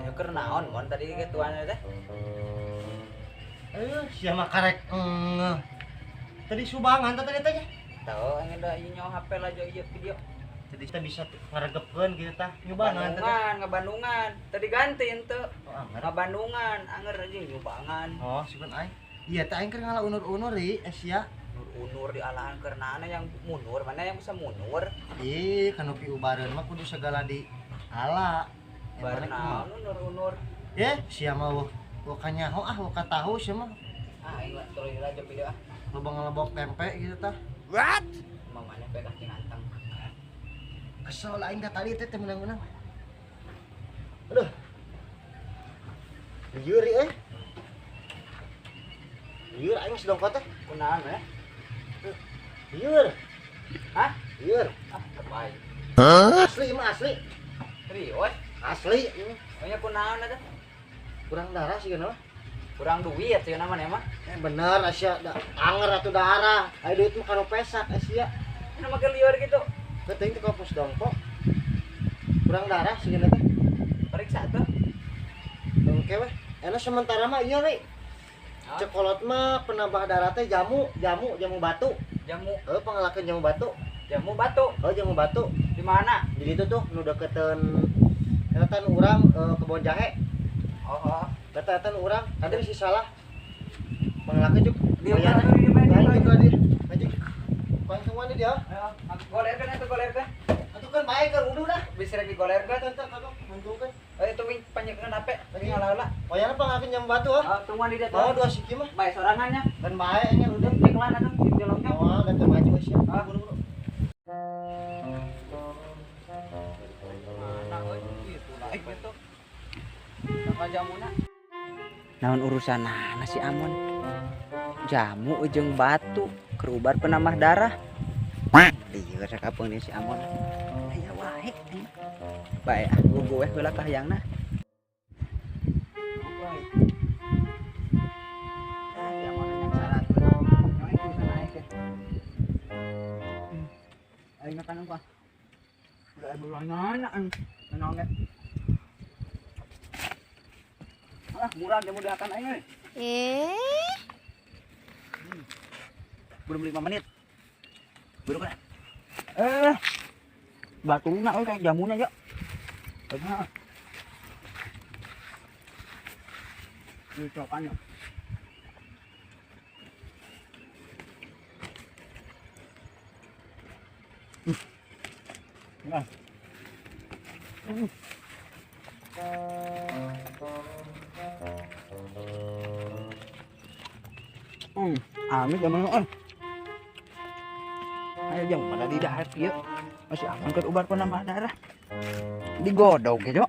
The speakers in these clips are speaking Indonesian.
Ya keur naon mon tadi gituan teh. Sia mah karek tadi subangan tadi teh. Tahu angin da ieu nyawa HP lah ieu video. Jadi kita bisa ngaregepkeun kitu tah nyubangan teh. Ngabandungan. Tadi ganti henteu. Oh, anger. Ngabandungan, anger aja nyubangan. Oh, sieun aing. Iya teh aing keur ngala unur-unur ri sia. Unur di alahan kerenana yang munur, mana yang bisa munur? Ih, kanopi ubareun mah kudu segala di ala. Barna unur-unur. Sia mah wah kanyaho wah katahu sia mah. Aing lah tuluy aja video ah. Lobok tempe gitu tah. What? Mamanya pe kaki ngantang. Kesel aing ka tadi teh menang-menang. Aduh. Lieur Lieur aing sedongkot teh. Kunaon ya? Lieur. Hah? Lieur. Ah, terbaik. Asli mah asli. Serius? Asli. Pokoknya kunaon eta? Kurang darah sih kenapa? Kurang duit sih namanya mah. Bener Asia anger atuh darah. Aya duit mah kanu pesak Asia. Ini make lieur gitu. Teuing teh kopos dongkok. Kurang darah sih teh. Periksa tuh. Dongke weh. Enak sementara mah iya ri. Cokolot mah penambah darah teh jamu batu. Jamu Pangalakeun jamu batu. jamu batu. Jamu batu. Di mana? Jadi itu tuh nu dekeun urang kebon jahe. Oh. Dekeun urang, ada sih salah. Pangalakeun juk. Dia Bayarna. mana di Maju. Kuang dia. Ayo, golerkeun eta golerkeun. Atuh kan bae kan udah dah. Bisa lagi golerkeun. Tentang kagok mentukeun. Itu wing panyekeun HP. Tadi ngalaula. Payana pangalakeun jamu batu Tungguan di dia. Mau dua siki mah. Bae sorangannya. Kan bae nya udah. Iklan atuh di dalamnya. Oh, dan maju sia. Buru-buru. Naon urusan si Amon? Jamu jeung batu kerubar penambah darah. Lieu rek apeung si Amon. Aya wae. Bae gue heula ka hayangna. Ayo makan apa? Udah bulangana nonget. Murah dia mau diakan aing. Belum 5 menit. Baru kan. Batuna kayak jamunya ya. Benar. Ini cokannya. Nah. Amit jaman ayo jam pada di dahat ya masih aman ke ubar penambah darah digodok gitu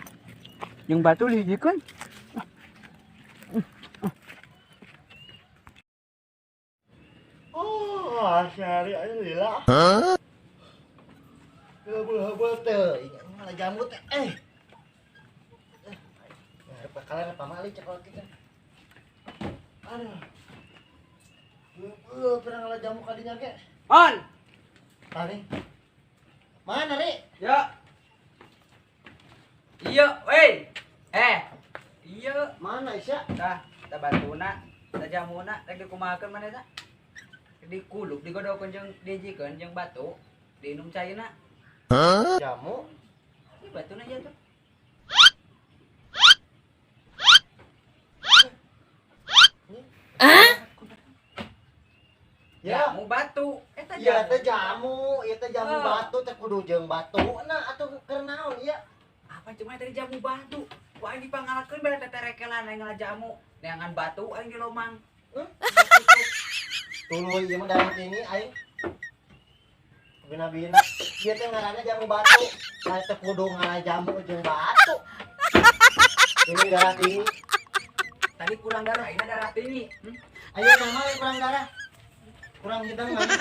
yang batu dihijikeun Syari aja lila. Hebel teh, ngalah jamu teh. Kalian apa mali cekol kita. Aduh. Pernah ngalah jamu kadinya ge. On. Tadi. Mana, Ri? Ya. Iya, weh. Iya. Mana Isya? Tah, tah batuna, tah jamuna, rek dikumahakeun maneh tah. Dikuluk, digodokeun jeung dijikeun jeung batu, diinum cairna. Jamu? Ini batuna aja tuh. Jamu batu. Eta jamu. Iya teh jamu, ieu teh jamu Oh. batu teh kudu jeung batu. Nah, atuh keur naon ieu? Apa cuma tadi jamu batu? Wah ini pangalakeun bere teterekelan aing ngalah jamu. Neangan batu aing di lomang. Tuluy ieu mah darah tinggi aing. Bina-bina. Ieu teh ngaranna jamu batu. Nah, teh kudu ngalah jamu jeung batu. Ini darah tinggi. Tadi kurang darah, ini darah tinggi. Ayo nama kurang darah. Kurang hidung mana?